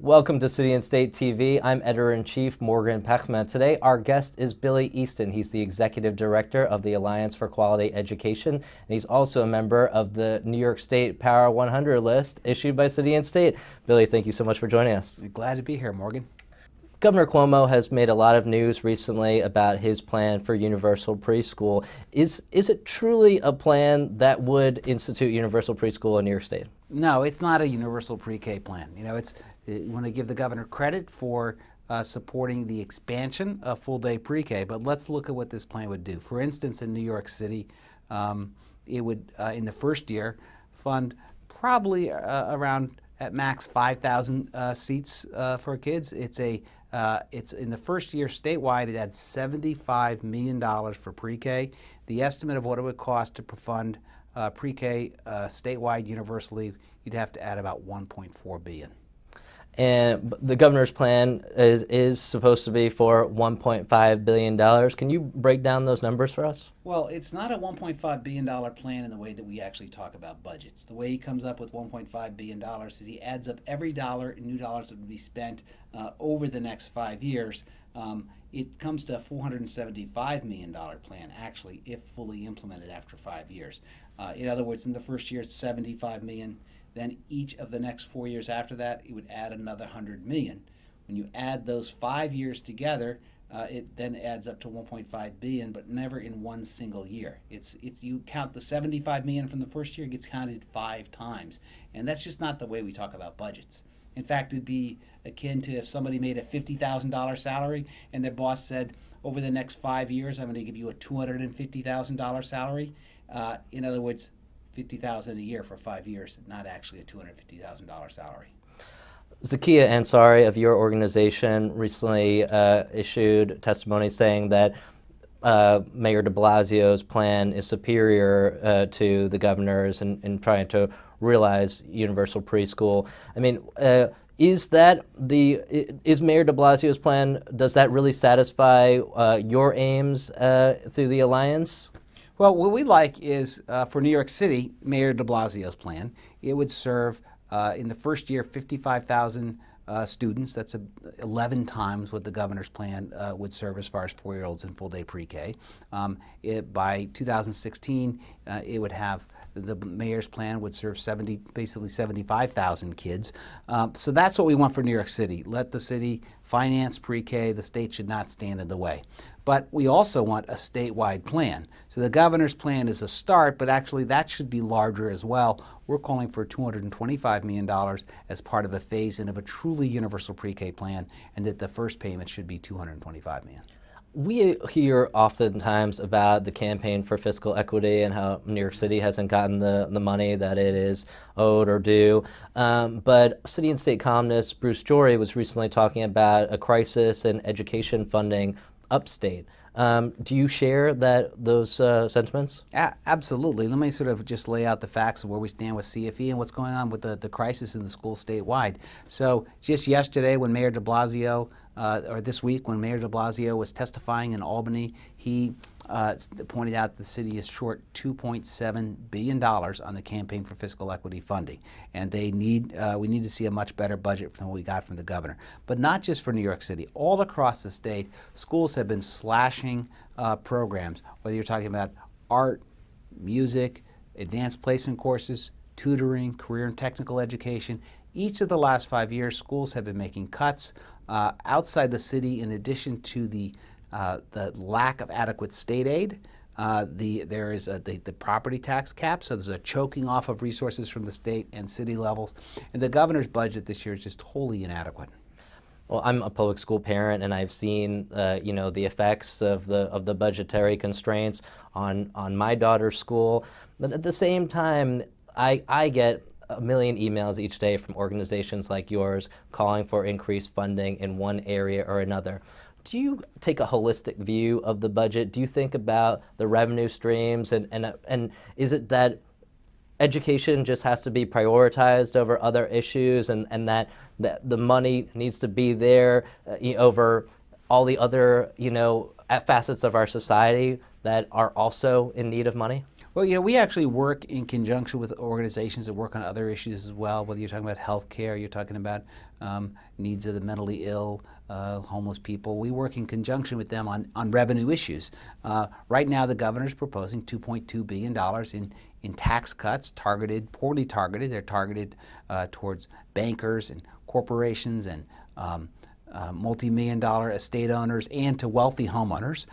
Welcome to City and State TV. I'm Editor-in-Chief Morgan Pechma. Today, our guest is Billy Easton. He's the Executive Director of the Alliance for Quality Education, and he's also a member of the New York State Power 100 list issued by City and State. Billy, thank you so much for joining us. Glad to be here, Morgan. Governor Cuomo has made a lot of news recently about his plan for universal preschool. Is it truly a plan that would institute universal preschool in New York State? No, it's not a universal pre-K plan. You want to give the governor credit for supporting the expansion of full-day pre-K, but let's look at what this plan would do. For instance, in New York City, it would, in the first year, fund probably around at max 5,000 seats for kids. It's in the first year statewide, it had $75 million for pre-K. The estimate of what it would cost to fund pre-K statewide universally, you'd have to add about $1.4 billion. And the governor's plan is supposed to be for $1.5 billion. Can you break down those numbers for us? Well, it's not a $1.5 billion plan in the way that we actually talk about budgets. The way he comes up with $1.5 billion is he adds up every dollar, new dollars that would be spent over the next 5 years. It comes to a $475 million plan, actually, if fully implemented after 5 years. In other words, in the first year, it's $75 million. Then each of the next 4 years after that, it would add another $100 million. When you add those 5 years together, it then adds up to $1.5 billion, but never in one single year. It's you count the $75 million from the first year, it gets counted 5 times, and that's just not the way we talk about budgets. In fact, it'd be akin to if somebody made a $50,000 salary and their boss said, over the next 5 years, I'm going to give you a $250,000 salary. In other words, $50,000 a year for 5 years, not actually a $250,000 salary. Zakia Ansari of your organization recently issued testimony saying that Mayor de Blasio's plan is superior to the governor's in trying to realize universal preschool. I mean, is Mayor de Blasio's plan, does that really satisfy your aims through the Alliance? Well, what we like is, for New York City, Mayor de Blasio's plan, it would serve, in the first year, 55,000 students. That's 11 times what the governor's plan would serve as far as 4-year-olds in full-day pre-K. By 2016, it would have, the mayor's plan would serve basically 75,000 kids. So that's what we want for New York City. Let the city finance pre-K. The state should not stand in the way. But we also want a statewide plan. So the governor's plan is a start, but actually that should be larger as well. We're calling for $225 million as part of a phase-in of a truly universal pre-K plan, and that the first payment should be $225 million. We hear oftentimes about the campaign for fiscal equity and how New York City hasn't gotten the money that it is owed or due. But City and State columnist Bruce Jory was recently talking about a crisis in education funding upstate. Do you share those sentiments? Absolutely. Let me sort of just lay out the facts of where we stand with CFE and what's going on with the crisis in the school statewide. So just yesterday when Mayor de Blasio, or this week when Mayor de Blasio was testifying in Albany, he pointed out the city is short $2.7 billion on the campaign for fiscal equity funding. And we need to see a much better budget than what we got from the governor. But not just for New York City. All across the state, schools have been slashing programs, whether you're talking about art, music, advanced placement courses, tutoring, career and technical education. Each of the last 5 years, schools have been making cuts. Outside the city, in addition to the lack of adequate state aid, there is the property tax cap, so there's a choking off of resources from the state and city levels. And the governor's budget this year is just wholly inadequate. Well, I'm a public school parent, and I've seen the effects of the budgetary constraints on my daughter's school. But at the same time, I get a million emails each day from organizations like yours calling for increased funding in one area or another. Do you take a holistic view of the budget? Do you think about the revenue streams, and is it that education just has to be prioritized over other issues, and that the money needs to be there over all the other facets of our society that are also in need of money? Well, we actually work in conjunction with organizations that work on other issues as well, whether you're talking about health care, you're talking about needs of the mentally ill, homeless people. We work in conjunction with them on revenue issues. Right now, the governor's proposing $2.2 billion in tax cuts, poorly targeted. They're targeted towards bankers and corporations and multi-million-dollar estate owners and to wealthy homeowners.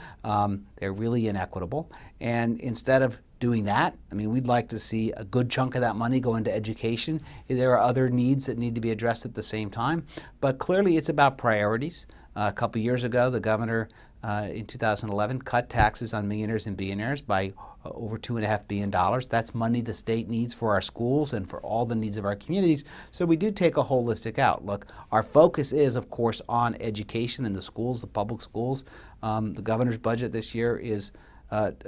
They're really inequitable. And instead of doing that, I mean, we'd like to see a good chunk of that money go into education. There are other needs that need to be addressed at the same time. But clearly, it's about priorities. A couple years ago, the governor in 2011 cut taxes on millionaires and billionaires by over $2.5 billion. That's money the state needs for our schools and for all the needs of our communities. So we do take a holistic outlook. Our focus is, of course, on education in the schools, the public schools. The governor's budget this year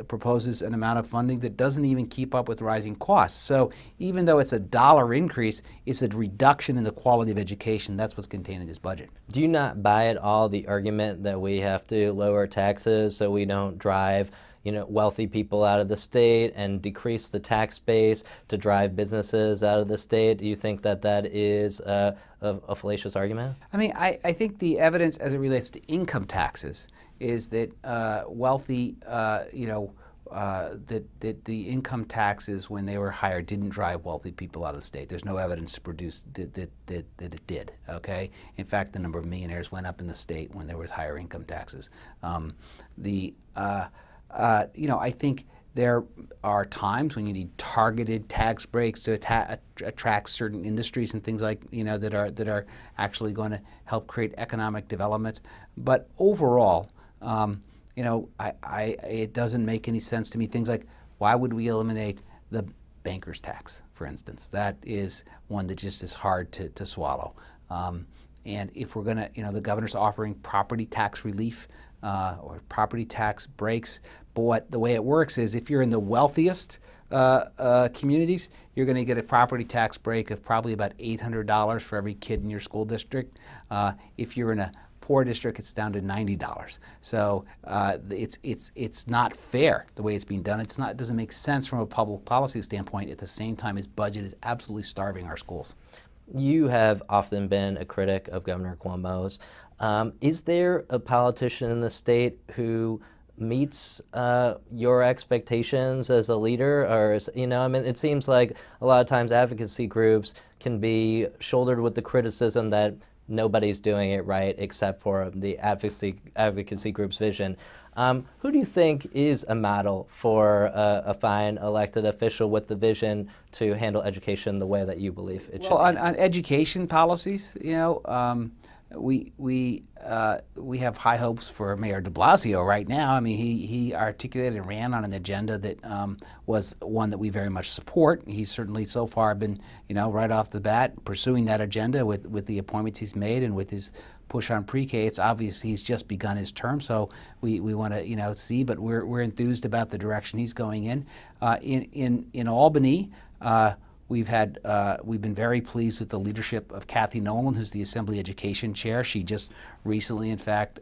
proposes an amount of funding that doesn't even keep up with rising costs. So even though it's a dollar increase, it's a reduction in the quality of education. That's what's contained in this budget. Do you not buy at all the argument that we have to lower taxes so we don't drive wealthy people out of the state and decrease the tax base to drive businesses out of the state? Do you think that that is a fallacious argument? I mean, I think the evidence as it relates to income taxes is that wealthy, that the income taxes when they were higher didn't drive wealthy people out of the state. There's no evidence to produce that it did. Okay. In fact, the number of millionaires went up in the state when there was higher income taxes. I think there are times when you need targeted tax breaks to attract certain industries and things like that are actually going to help create economic development. But overall, it doesn't make any sense to me. Things like, why would we eliminate the banker's tax, for instance? That is one that just is hard to swallow. And if we're going to, the governor's offering property tax relief or property tax breaks. But the way it works is if you're in the wealthiest communities, you're going to get a property tax break of probably about $800 for every kid in your school district. If you're in a poor district, it's down to $90. So it's not fair the way it's being done. It doesn't make sense from a public policy standpoint. At the same time, his budget is absolutely starving our schools. You have often been a critic of Governor Cuomo's. Is there a politician in the state who meets your expectations as a leader, or it seems like a lot of times advocacy groups can be shouldered with the criticism that nobody's doing it right except for the advocacy group's vision. Who do you think is a model for a fine elected official with the vision to handle education the way that you believe it should be? On education policies, we have high hopes for Mayor de Blasio right now. I mean, he articulated and ran on an agenda that was one that we very much support. He's certainly so far been, right off the bat, pursuing that agenda with the appointments he's made and with his push on pre-K. It's obvious he's just begun his term, so we want to see, but we're enthused about the direction he's going in. In Albany, we've been very pleased with the leadership of Kathy Nolan, who's the Assembly Education Chair. She just recently, in fact,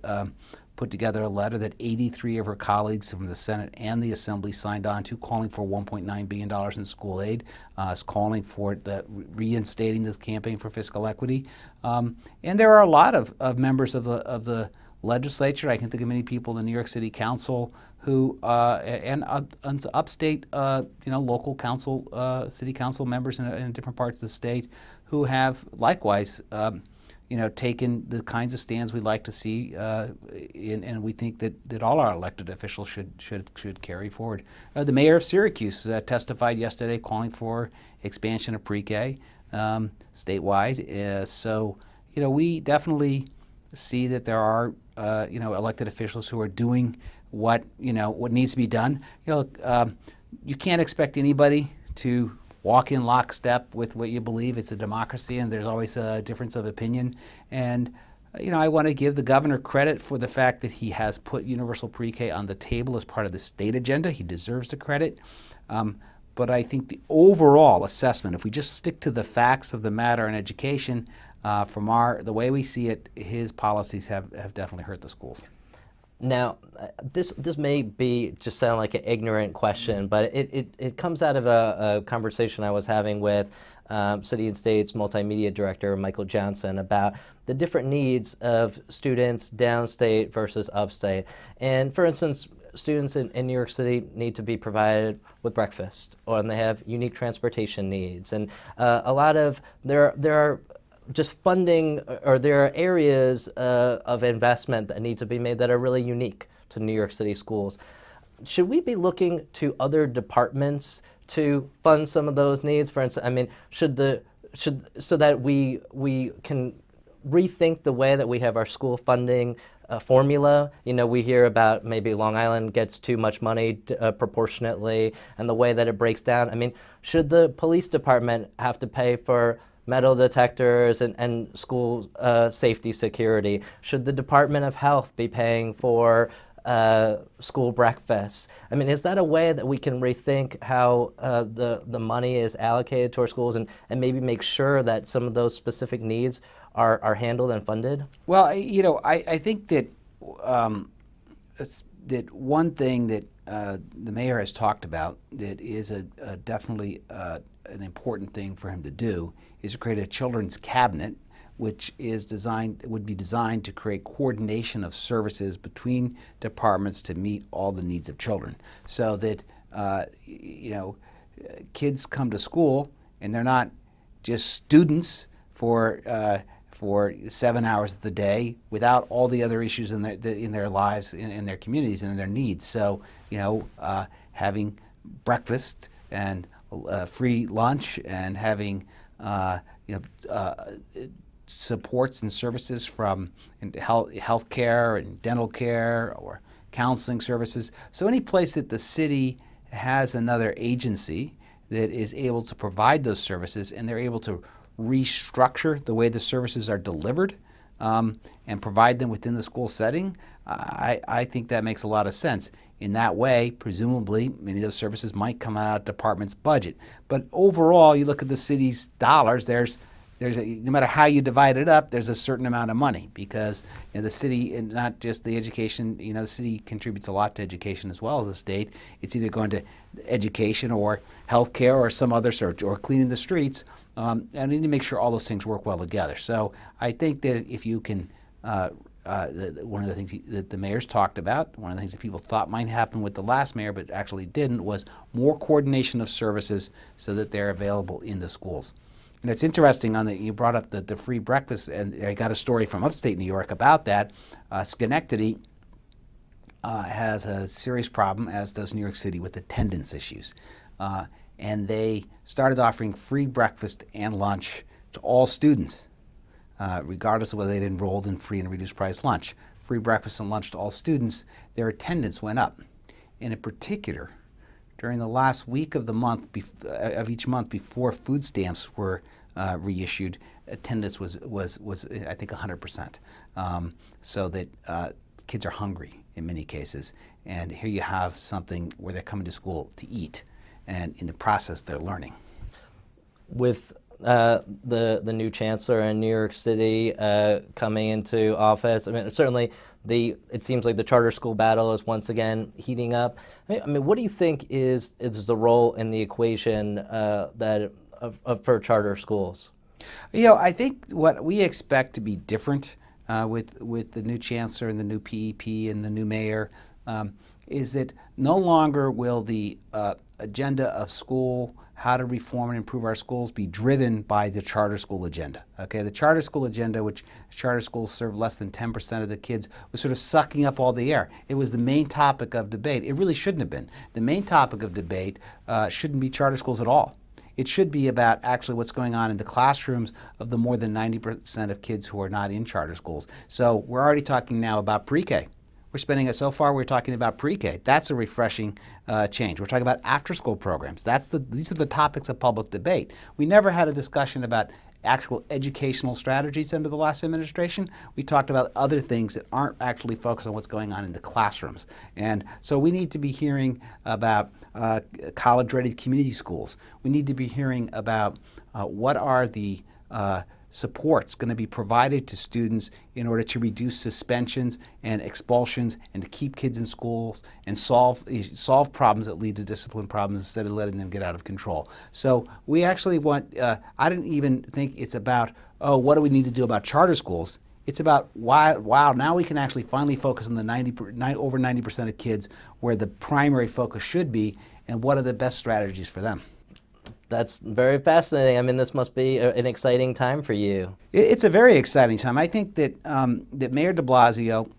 put together a letter that 83 of her colleagues from the Senate and the Assembly signed on to, calling for $1.9 billion in school aid, calling for reinstating this campaign for fiscal equity. And there are a lot of members of the legislature. I can think of many people in the New York City Council who and upstate, local council, city council members in different parts of the state who have likewise, taken the kinds of stands we'd like to see, and we think that all our elected officials should carry forward. The mayor of Syracuse testified yesterday calling for expansion of pre-K statewide. So we definitely see that there are elected officials who are doing what needs to be done. You can't expect anybody to walk in lockstep with what you believe. It's a democracy, and there's always a difference of opinion. And I want to give the governor credit for the fact that he has put universal pre-K on the table as part of the state agenda. He deserves the credit. But I think the overall assessment, if we just stick to the facts of the matter in education, from the way we see it, his policies have definitely hurt the schools. Now, this may be just sound like an ignorant question, but it comes out of a conversation I was having with City and State's multimedia director, Michael Johnson, about the different needs of students downstate versus upstate. And for instance, students in New York City need to be provided with breakfast, and they have unique transportation needs. And a lot of, there are just funding, or there are areas of investment that need to be made that are really unique to New York City schools. Should we be looking to other departments to fund some of those needs? For instance, I mean, so that we can rethink the way that we have our school funding formula. You know, we hear about maybe Long Island gets too much money proportionately, and the way that it breaks down. I mean, should the police department have to pay for metal detectors and school safety security? Should the Department of Health be paying for school breakfasts? I mean, is that a way that we can rethink how the money is allocated to our schools, and maybe make sure that some of those specific needs are handled and funded? Well, you know, I think that that one thing that the mayor has talked about that is definitely an important thing for him to do is to create a children's cabinet, which would be designed to create coordination of services between departments to meet all the needs of children, so that you know, kids come to school and they're not just students for 7 hours of the day without all the other issues in their lives, in their communities, and in their needs. So, you know, having breakfast and free lunch, and having you know, supports and services from health care and dental care or counseling services. So any place that the city has another agency that is able to provide those services, and they're able to restructure the way the services are delivered and provide them within the school setting, I think that makes a lot of sense. In that way, presumably, many of those services might come out of the department's budget. But overall, you look at the city's dollars, no matter how you divide it up, there's a certain amount of money, because you know, the city, and not just the education, you know, the city contributes a lot to education as well as the state. It's either going to education or healthcare or some other sort, or cleaning the streets. And we need to make sure all those things work well together. So I think that if you can, one of the things that the mayor's talked about, one of the things that people thought might happen with the last mayor but actually didn't, was more coordination of services so that they're available in the schools. And it's interesting, you brought up the free breakfast, and I got a story from upstate New York about that. Schenectady has a serious problem, as does New York City, with attendance issues. And they started offering free breakfast and lunch to all students, regardless of whether they'd enrolled in free and reduced price lunch. Free breakfast and lunch to all students, their attendance went up. And in particular, during the last week of the month, of each month before food stamps were reissued, attendance was I think 100%. So that kids are hungry in many cases. And here you have something where they're coming to school to eat, and in the process they're learning. With the new chancellor in New York City coming into office, I mean, certainly it seems like the charter school battle is once again heating up. I mean, what do you think is the role in the equation for charter schools? You know, I think what we expect to be different with the new chancellor and the new PEP and the new mayor is that no longer will the agenda of school, how to reform and improve our schools, be driven by the charter school agenda. Okay, the charter school agenda, which charter schools serve less than 10% of the kids, was sort of sucking up all the air. It was the main topic of debate. It really shouldn't have been. The main topic of debate shouldn't be charter schools at all. It should be about actually what's going on in the classrooms of the more than 90% of kids who are not in charter schools. So we're already talking now about pre-K. So far we're talking about pre-K. That's a refreshing change. We're talking about after-school programs. These are the topics of public debate. We never had a discussion about actual educational strategies under the last administration. We talked about other things that aren't actually focused on what's going on in the classrooms. And so we need to be hearing about college-ready community schools. We need to be hearing about what are the supports going to be provided to students in order to reduce suspensions and expulsions and to keep kids in schools and solve problems that lead to discipline problems instead of letting them get out of control. So we actually want, I didn't even think it's about, oh, what do we need to do about charter schools? It's about, wow, now we can actually finally focus on the over 90% of kids where the primary focus should be, and what are the best strategies for them. That's very fascinating. I mean, this must be an exciting time for you. It's a very exciting time. I think that that Mayor de Blasio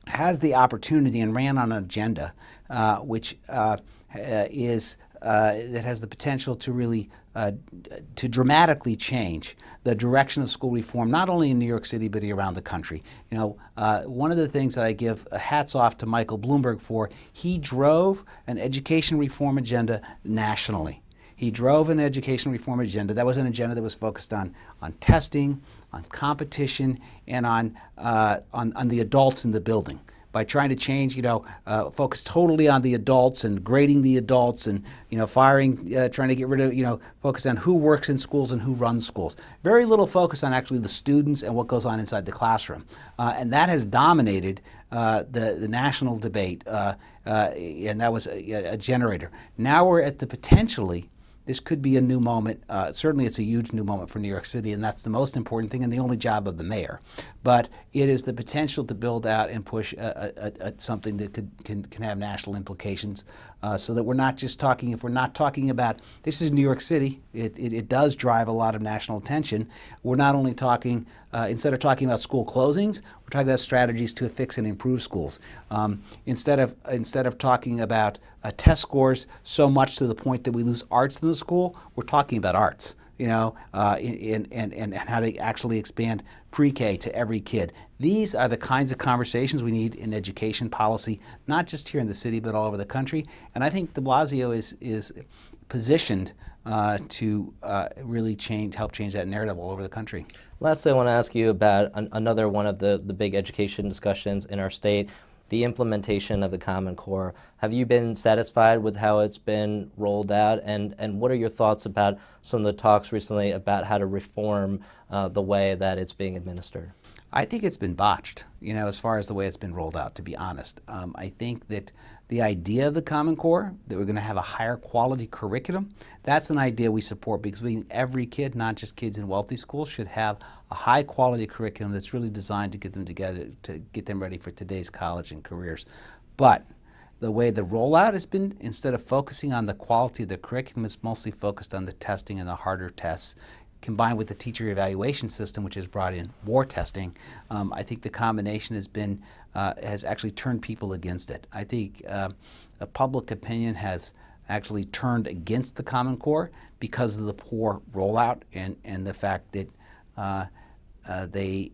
has the opportunity and ran on an agenda which that has the potential to really to dramatically change the direction of school reform, not only in New York City but around the country. You know, one of the things that I give hats off to Michael Bloomberg for, he drove an education reform agenda nationally. He drove an education reform agenda. That was an agenda that was focused on testing, on competition, and on the adults in the building. By trying to change, focus totally on the adults and grading the adults and, firing, trying to get rid of, focus on who works in schools and who runs schools. Very little focus on actually the students and what goes on inside the classroom. And that has dominated the national debate, and that was a generator. Now we're at the potentially, this could be a new moment. Certainly it's a huge new moment for New York City, and that's the most important thing and the only job of the mayor. But it is the potential to build out and push something that can have national implications, so that we're not just talking, if we're not talking about, this is New York City, it does drive a lot of national attention. We're not only talking, instead of talking about school closings, we're talking about strategies to fix and improve schools. Instead of talking about test scores so much to the point that we lose arts in the school, we're talking about arts, and how to actually expand pre-K to every kid. These are the kinds of conversations we need in education policy, not just here in the city, but all over the country. And I think de Blasio is positioned to really help change that narrative all over the country. Lastly, I want to ask you about another one of the big education discussions in our state, the implementation of the Common Core. Have you been satisfied with how it's been rolled out, and what are your thoughts about some of the talks recently about how to reform the way that it's being administered? I think it's been botched, as far as the way it's been rolled out, to be honest. I think that the idea of the Common Core, that we're going to have a higher quality curriculum, that's an idea we support, because we think every kid, not just kids in wealthy schools, should have a high quality curriculum that's really designed to get them together, to get them ready for today's college and careers. But the way the rollout has been, instead of focusing on the quality of the curriculum, it's mostly focused on the testing and the harder tests, combined with the teacher evaluation system, which has brought in more testing. I think the combination has actually turned people against it. I think public opinion has actually turned against the Common Core because of the poor rollout and the fact that it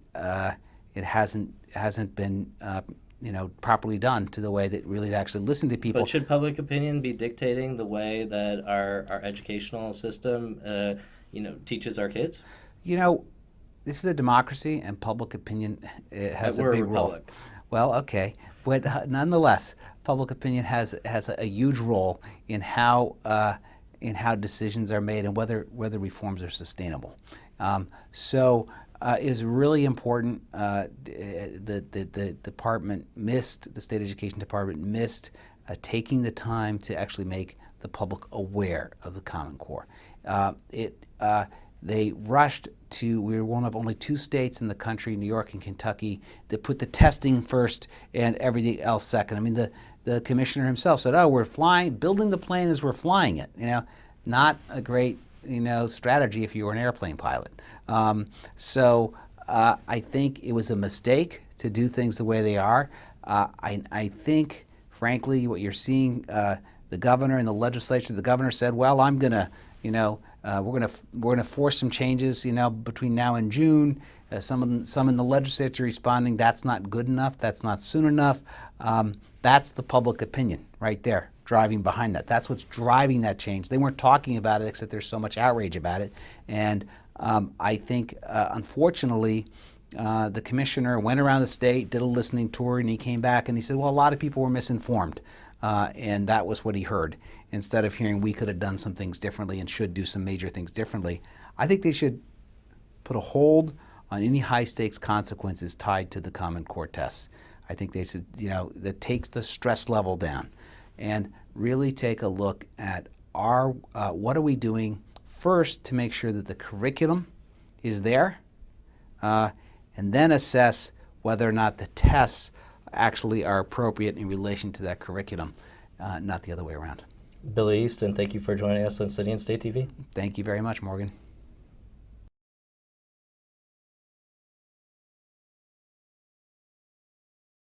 hasn't been properly done to the way that really actually listened to people. But should public opinion be dictating the way that our educational system teaches our kids? This is a democracy, and public opinion has a big role. Well, okay, but nonetheless, public opinion has a huge role in how decisions are made and whether reforms are sustainable. So it is really important. The department missed, the state education department missed taking the time to actually make the public aware of the Common Core. They rushed to, we were one of only 2 states in the country, New York and Kentucky, that put the testing first and everything else second. I mean, the commissioner himself said, oh, we're building the plane as we're flying it. Not a great, strategy if you were an airplane pilot. So I think it was a mistake to do things the way they are. I think, frankly, what you're seeing, the governor and the legislature, the governor said, well, I'm going to, we're going to force some changes, between now and June. Some in the legislature responding, that's not good enough, that's not soon enough. That's the public opinion right there, driving behind that. That's what's driving that change. They weren't talking about it, except there's so much outrage about it. And I think, unfortunately, the commissioner went around the state, did a listening tour, and he came back and he said, well, a lot of people were misinformed. And that was what he heard. Instead of hearing we could have done some things differently and should do some major things differently, I think they should put a hold on any high-stakes consequences tied to the Common Core tests. I think they said, that takes the stress level down, and really take a look at what are we doing first to make sure that the curriculum is there, and then assess whether or not the tests actually are appropriate in relation to that curriculum, not the other way around. Billy Easton, thank you for joining us on City and State TV. Thank you very much, Morgan.